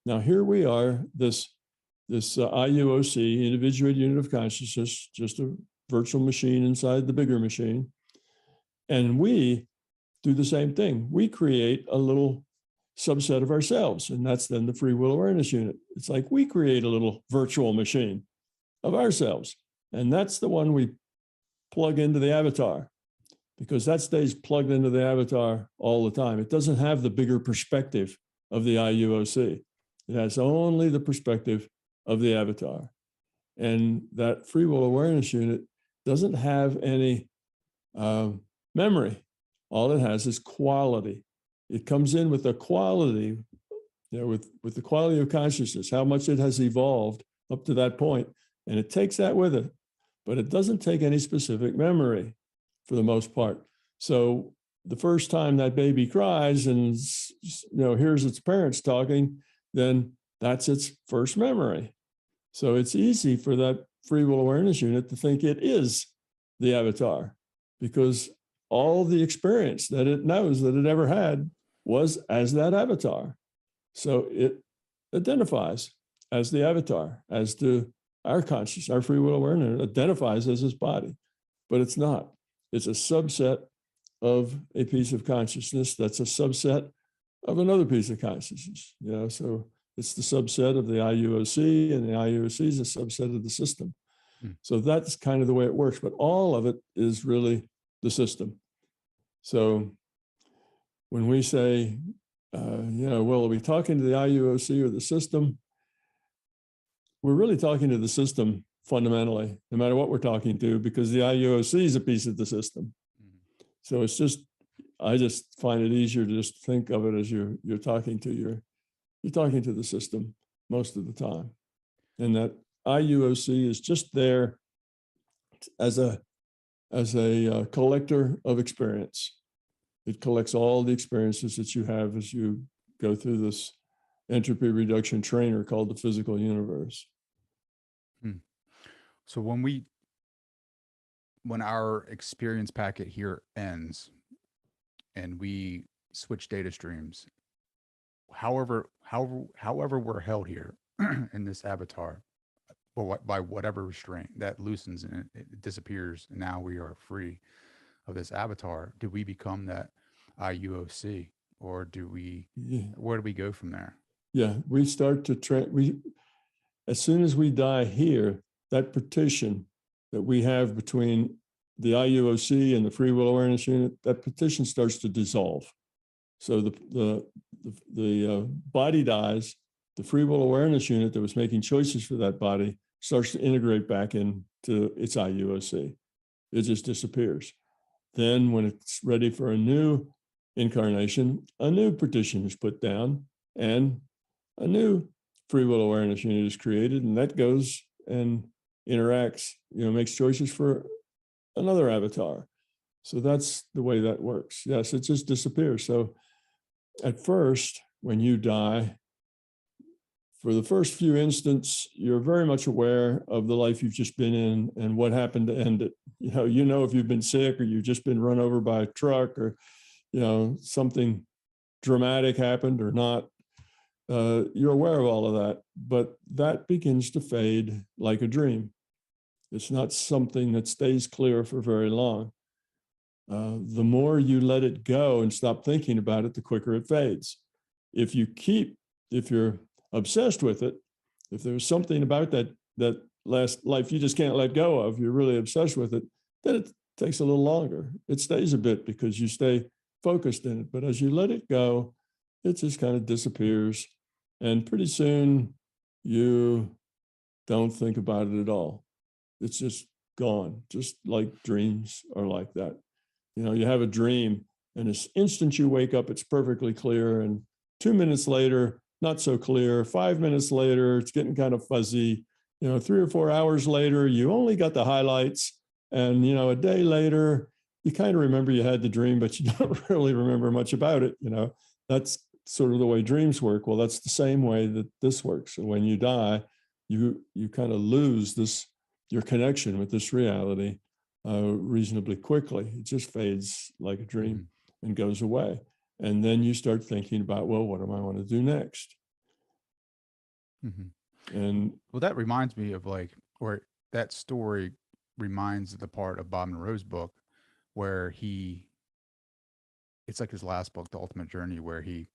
Now here we are, this IUOC, individuated unit of consciousness, just a virtual machine inside the bigger machine, and we do the same thing. We create a little subset of ourselves, and that's then the free will awareness unit. It's like we create a little virtual machine of ourselves, and that's the one we plug into the avatar, because that stays plugged into the avatar all the time. It doesn't have the bigger perspective of the IUOC. It has only the perspective of the avatar. And that free will awareness unit doesn't have any memory. All it has is quality. It comes in with the quality, with the quality of consciousness, how much it has evolved up to that point, and it takes that with it. But it doesn't take any specific memory for the most part. So the first time that baby cries and hears its parents talking, then that's its first memory. So it's easy for that free will awareness unit to think it is the avatar, because all the experience that it knows that it ever had was as that avatar. So it identifies as the avatar, as to our conscious, our free will awareness identifies as its body, but it's not. It's a subset of a piece of consciousness that's a subset of another piece of consciousness. So it's the subset of the IUOC, and the IUOC is a subset of the system. So that's kind of the way it works, but all of it is really the system. So when we say, well, are we talking to the IUOC or the system? We're really talking to the system fundamentally, no matter what we're talking to, because the IUOC is a piece of the system. So it's just, I just find it easier to just think of it as you're talking to the system most of the time. And that IUOC is just there as a collector of experience. It collects all the experiences that you have as you go through this entropy reduction trainer called the physical universe. So when our experience packet here ends and we switch data streams, however we're held here in this avatar, by whatever restraint that loosens and it disappears, and now we are free of this avatar, do we become that IUOC, or where do we go from there? Yeah, we start to as soon as we die here, that partition that we have between the IUOC and the free will awareness unit, that partition starts to dissolve. So the body dies, the free will awareness unit that was making choices for that body starts to integrate back into its IUOC. It just disappears. Then when it's ready for a new incarnation, a new partition is put down and a new free will awareness unit is created, and that goes and interacts, makes choices for another avatar. So that's the way that works. Yes, it just disappears. So at first, when you die, for the first few instants, you're very much aware of the life you've just been in and what happened to end it. If you've been sick or you've just been run over by a truck, or, something dramatic happened or not. You're aware of all of that, but that begins to fade like a dream. It's not something that stays clear for very long. The more you let it go and stop thinking about it, the quicker it fades. If you're obsessed with it, if there's something about that last life you just can't let go of, you're really obsessed with it, then it takes a little longer. It stays a bit because you stay focused in it. But as you let it go, it just kind of disappears. And pretty soon you don't think about it at all. It's just gone, just like dreams are like that. You know, you have a dream, and as instant you wake up, it's perfectly clear. And 2 minutes later, not so clear. 5 minutes later, it's getting kind of fuzzy. You know, 3 or 4 hours later, you only got the highlights. And, you know, a day later, you kind of remember you had the dream, but you don't really remember much about it. You know, that's sort of the way dreams work. Well, that's the same way that this works. So when you die, you kind of lose your connection with this reality reasonably quickly. It just fades like a dream and goes away. And then you start thinking about, well, what do I want to do next? And well, that reminds me of or that story reminds the part of Bob Monroe's book where it's like his last book, The Ultimate Journey, where he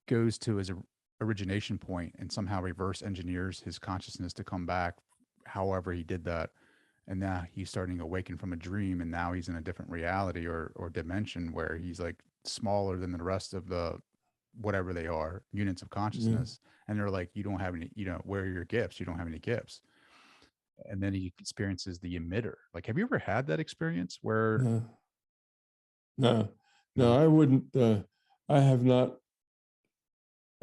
goes to his origination point and somehow reverse engineers his consciousness to come back. However he did that. And now he's starting to awaken from a dream, and now he's in a different reality or dimension where he's like smaller than the rest of the whatever they are, units of consciousness. And they're like, you don't have any, where are your gifts? You don't have any gifts. And then he experiences the emitter. Like, have you ever had that experience where? No, I wouldn't. I have not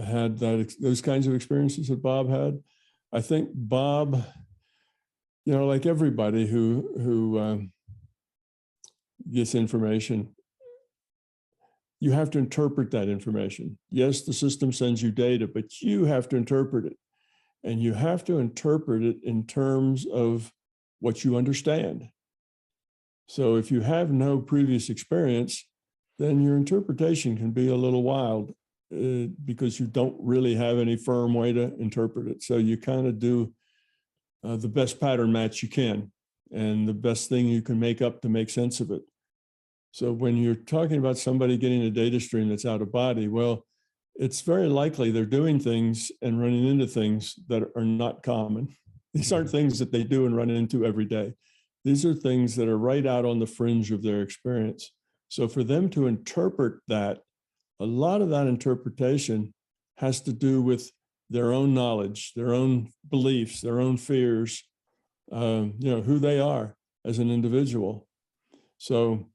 had those kinds of experiences that Bob had. I think Bob, like everybody who gets information, you have to interpret that information. Yes, the system sends you data, but you have to interpret it. And you have to interpret it in terms of what you understand. So if you have no previous experience, then your interpretation can be a little wild because you don't really have any firm way to interpret it. So you kind of do the best pattern match you can and the best thing you can make up to make sense of it. So when you're talking about somebody getting a data stream that's out of body, well, it's very likely they're doing things and running into things that are not common. These aren't things that they do and run into every day. These are things that are right out on the fringe of their experience. So for them to interpret that, a lot of that interpretation has to do with their own knowledge, their own beliefs, their own fears, who they are as an individual. So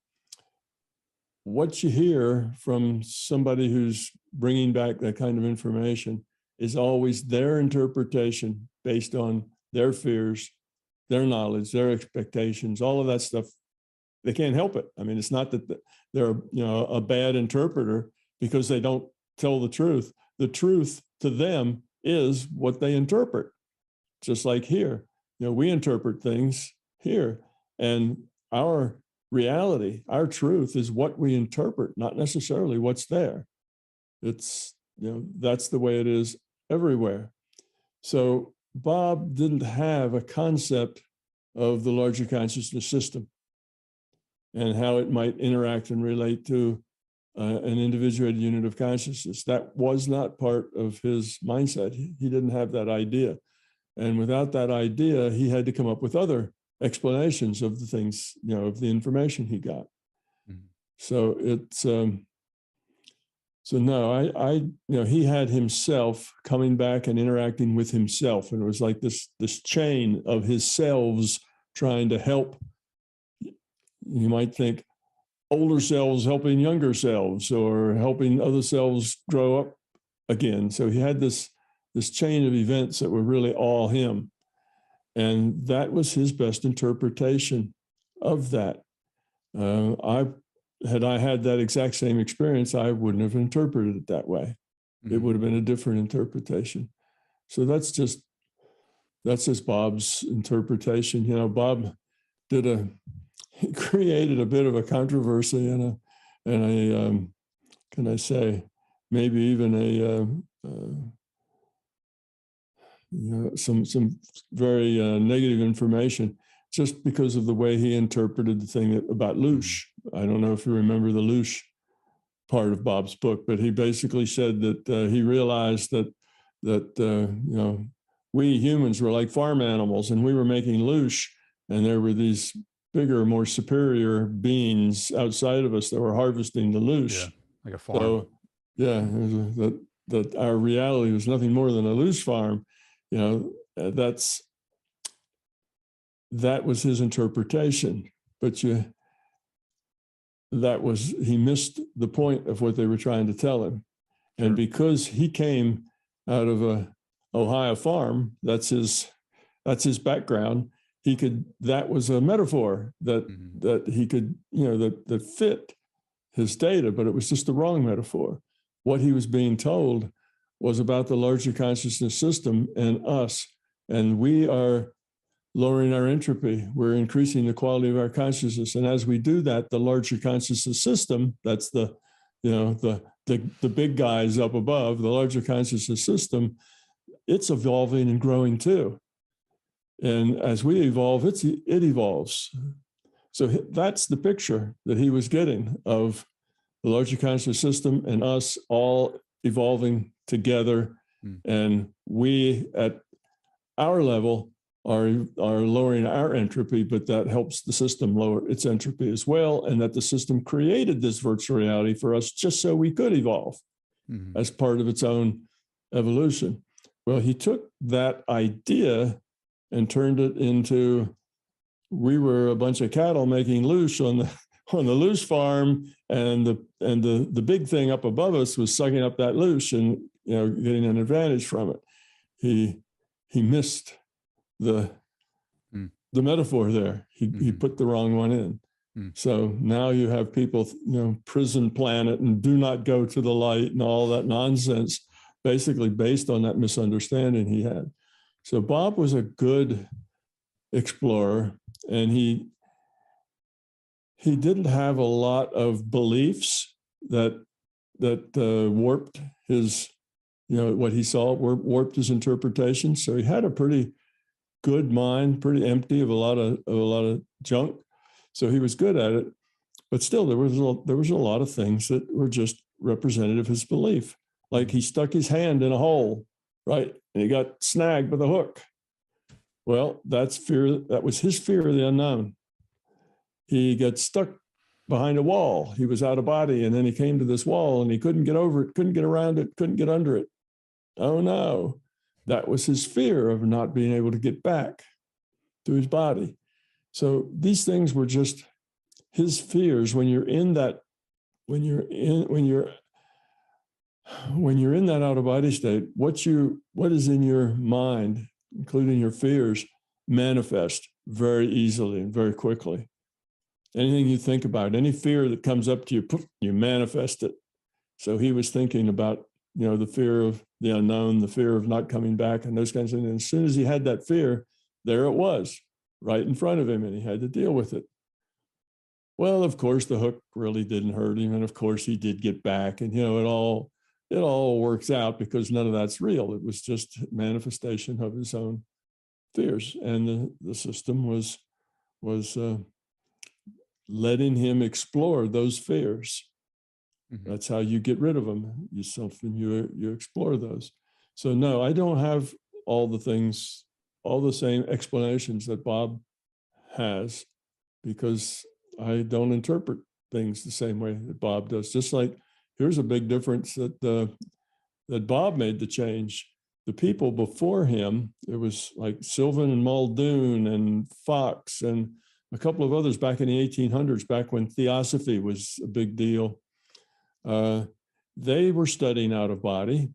what you hear from somebody who's bringing back that kind of information is always their interpretation based on their fears, their knowledge, their expectations, all of that stuff. They can't help it. I mean, it's not that they're a bad interpreter because they don't tell the truth. The truth to them is what they interpret. Just like here, we interpret things here, and our reality, our truth is what we interpret, not necessarily what's there. It's, that's the way it is everywhere. So Bob didn't have a concept of the larger consciousness system and how it might interact and relate to an individuated unit of consciousness. That was not part of his mindset. He didn't have that idea. And without that idea, he had to come up with other explanations of the things, of the information he got. So it's, he had himself coming back and interacting with himself. And it was like this chain of his selves trying to help. You might think older selves helping younger selves or helping other selves grow up again. So he had this chain of events that were really all him. And that was his best interpretation of that. Had I had that exact same experience, I wouldn't have interpreted it that way. It would have been a different interpretation. So that's just Bob's interpretation. Bob he created a bit of a controversy and a can I say, maybe even some very negative information just because of the way he interpreted the thing about Loosh. I don't know if you remember the Loosh part of Bob's book, but he basically said that he realized that we humans were like farm animals and we were making Loosh, and there were these bigger, more superior beings outside of us that were harvesting the loose. Yeah, like a farm. So, yeah, that our reality was nothing more than a loose farm. You know, that was his interpretation. But he missed the point of what they were trying to tell him. Sure. And because he came out of a Ohio farm, that's his background. That was a metaphor that he could, that fit his data, but it was just the wrong metaphor. What he was being told was about the larger consciousness system and us, and we are lowering our entropy. We're increasing the quality of our consciousness, and as we do that, the larger consciousness system, that's the big guys up above, the larger consciousness system, it's evolving and growing too. And as we evolve, it evolves. So that's the picture that he was getting of the larger conscious system and us all evolving together. And we at our level are lowering our entropy, but that helps the system lower its entropy as well. And that the system created this virtual reality for us just so we could evolve as part of its own evolution. Well, he took that idea and turned it into, we were a bunch of cattle making loose on the loose farm, and the big thing up above us was sucking up that loose and getting an advantage from it. He missed the metaphor there. He put the wrong one in. So now you have people, prison planet and do not go to the light and all that nonsense, basically based on that misunderstanding he had. So Bob was a good explorer, and he didn't have a lot of beliefs that warped his, what he saw, warped his interpretation. So he had a pretty good mind, pretty empty of a lot of junk. So he was good at it, but still there was a lot of things that were just representative of his belief. Like he stuck his hand in a hole, right? And he got snagged with a hook. Well, that's fear. That was his fear of the unknown. He got stuck behind a wall. He was out of body, and then he came to this wall and he couldn't get over it, couldn't get around it, couldn't get under it. Oh no, that was his fear of not being able to get back to his body. So these things were just his fears. When you're in that out of body state, what is in your mind, including your fears, manifest very easily and very quickly. Anything you think about, any fear that comes up to you, poof, you manifest it. So he was thinking about, the fear of the unknown, the fear of not coming back, and those kinds of things. And as soon as he had that fear, there it was, right in front of him, and he had to deal with it. Well, of course, the hook really didn't hurt him, and of course, he did get back, and it all works out because none of that's real. It was just manifestation of his own fears, and the system was letting him explore those fears. That's how you get rid of them. You explore those. So no, I don't have all the same explanations that Bob has, because I don't interpret things the same way that Bob does. Just like, here's a big difference that Bob made the change. The people before him, it was like Sylvan and Muldoon and Fox and a couple of others back in the 1800s, back when theosophy was a big deal. They were studying out of body,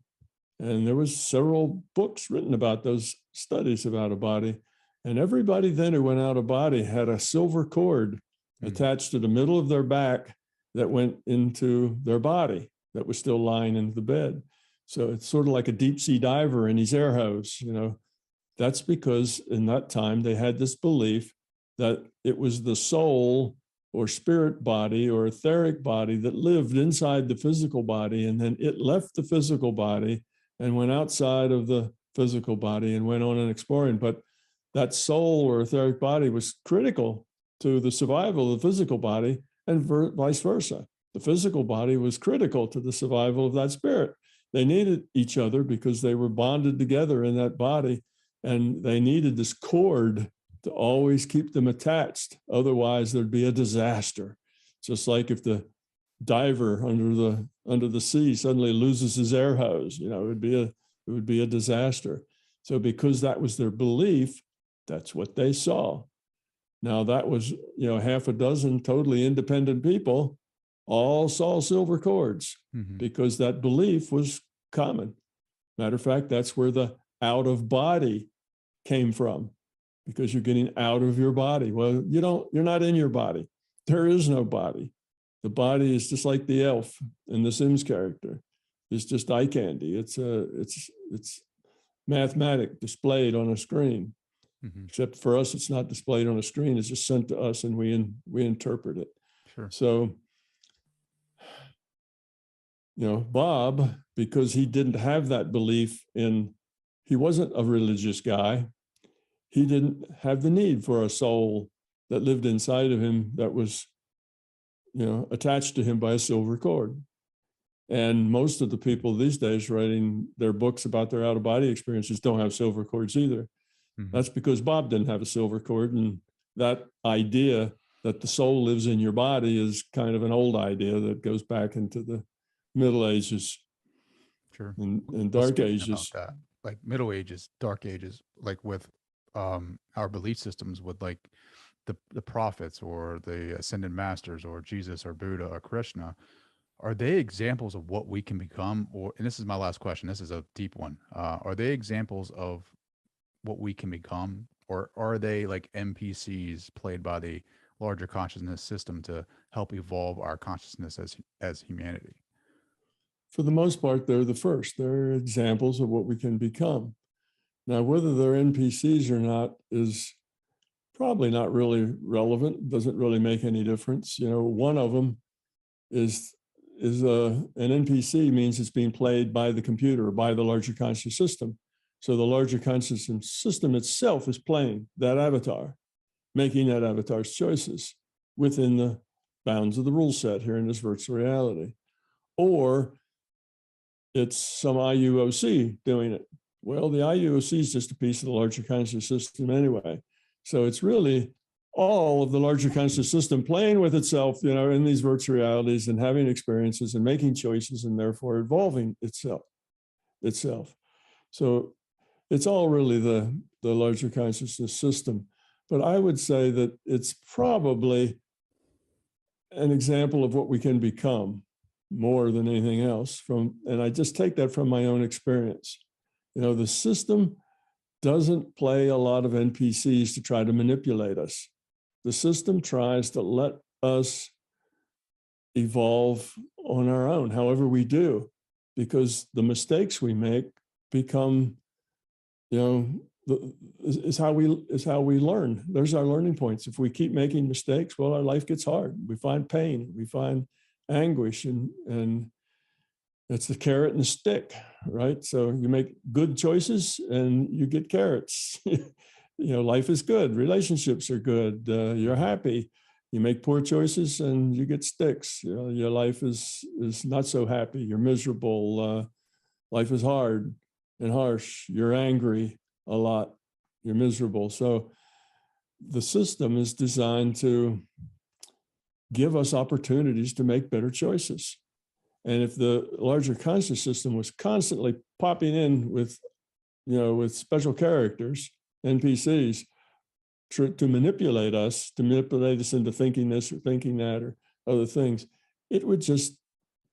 and there was several books written about those studies of out of body. And everybody then who went out of body had a silver cord attached to the middle of their back that went into their body that was still lying in the bed. So it's sort of like a deep sea diver in his air hose, That's because in that time they had this belief that it was the soul or spirit body or etheric body that lived inside the physical body, and then it left the physical body and went outside of the physical body and went on and exploring. But that soul or etheric body was critical to the survival of the physical body, and vice versa. The physical body was critical to the survival of that spirit. They needed each other because they were bonded together in that body, and they needed this cord to always keep them attached. Otherwise, there'd be a disaster. Just like if the diver under the sea suddenly loses his air hose, it would be a disaster. So because that was their belief, that's what they saw. Now that was, half a dozen totally independent people all saw silver cords because that belief was common. Matter of fact, that's where the out of body came from, because you're getting out of your body. Well, you're not in your body. There is no body. The body is just like the elf in the Sims character. It's just eye candy. It's mathematic displayed on a screen. Except for us, it's not displayed on a screen. It's just sent to us, and we interpret it. Sure. So, Bob, because he didn't have that belief he wasn't a religious guy. He didn't have the need for a soul that lived inside of him that was, attached to him by a silver cord. And most of the people these days writing their books about their out-of-body experiences don't have silver cords either. That's because Bob didn't have a silver cord, and that idea that the soul lives in your body is kind of an old idea that goes back into the Middle Ages. Sure. And Dark Ages. That, like Middle Ages, Dark Ages, like with our belief systems with like the prophets or the ascended masters or Jesus or Buddha or Krishna, are they examples of what we can become? And this is my last question, this is a deep one. Are they examples of what we can become, or are they like NPCs played by the larger consciousness system to help evolve our consciousness as humanity? For the most part, they're the first. They're examples of what we can become. Now, whether they're NPCs or not is probably not really relevant. Doesn't really make any difference. One of them is an NPC means it's being played by the computer or by the larger conscious system. So the larger conscious system itself is playing that avatar, making that avatar's choices within the bounds of the rule set here in this virtual reality. Or it's some IUOC doing it. Well, the IUOC is just a piece of the larger conscious system anyway. So it's really all of the larger conscious system playing with itself, in these virtual realities and having experiences and making choices and therefore evolving itself. So it's all really the larger consciousness system. But I would say that it's probably an example of what we can become more than anything else and I just take that from my own experience. The system doesn't play a lot of NPCs to try to manipulate us. The system tries to let us evolve on our own, however we do, because the mistakes we make become, is how we learn. There's our learning points. If we keep making mistakes, well, our life gets hard. We find pain, we find anguish, and it's the carrot and the stick, right? So you make good choices and you get carrots. Life is good, relationships are good, you're happy. You make poor choices and you get sticks. Your life is not so happy, you're miserable, life is hard and harsh, you're angry a lot, you're miserable. So the system is designed to give us opportunities to make better choices. And if the larger conscious system was constantly popping in with special characters, NPCs, to manipulate us into thinking this or thinking that or other things, it would just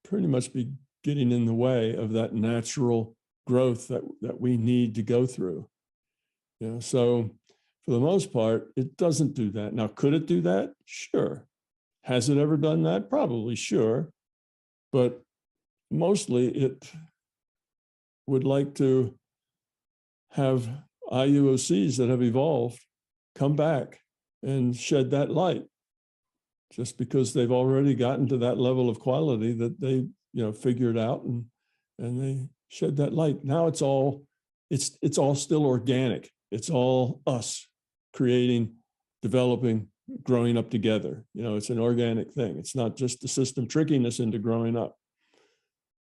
pretty much be getting in the way of that natural growth that we need to go through. So for the most part, it doesn't do that. Now, could it do that? Sure. Has it ever done that? Probably, sure. But mostly it would like to have IUOCs that have evolved come back and shed that light, just because they've already gotten to that level of quality that they figured out, and they shed that light. Now it's all still organic. It's all us creating, developing, growing up together. It's an organic thing. It's not just the system tricking us into growing up.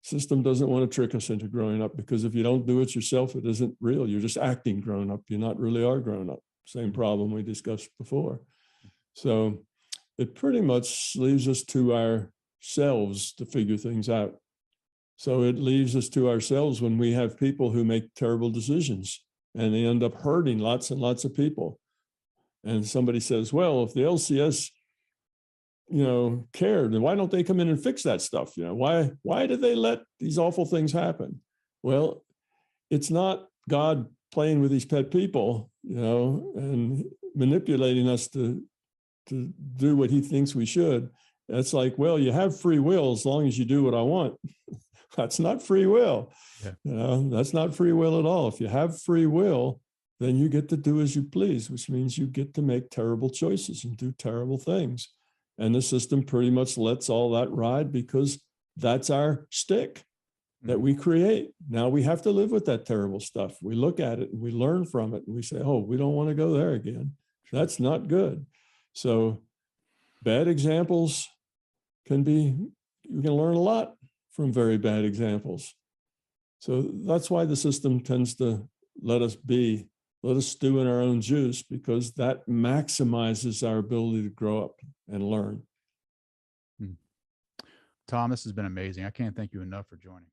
System doesn't want to trick us into growing up, because if you don't do it yourself, it isn't real. You're just acting grown up. You not really are grown up. same problem we discussed before. So it pretty much leaves us to ourselves to figure things out. So it leaves us to ourselves when we have people who make terrible decisions and they end up hurting lots and lots of people. And somebody says, well, if the LCS, cared, then why don't they come in and fix that stuff? Why did they let these awful things happen? Well, it's not God playing with these pet people, and manipulating us to do what he thinks we should. That's like, well, you have free will as long as you do what I want. That's not free will. Yeah. That's not free will at all. If you have free will, then you get to do as you please, which means you get to make terrible choices and do terrible things. And the system pretty much lets all that ride because that's our stick that we create. Now we have to live with that terrible stuff. We look at it and we learn from it and we say, oh, we don't want to go there again. That's not good. So bad examples you can learn a lot from very bad examples. So that's why the system tends to let us stew in our own juice, because that maximizes our ability to grow up and learn. Tom, this has been amazing. I can't thank you enough for joining.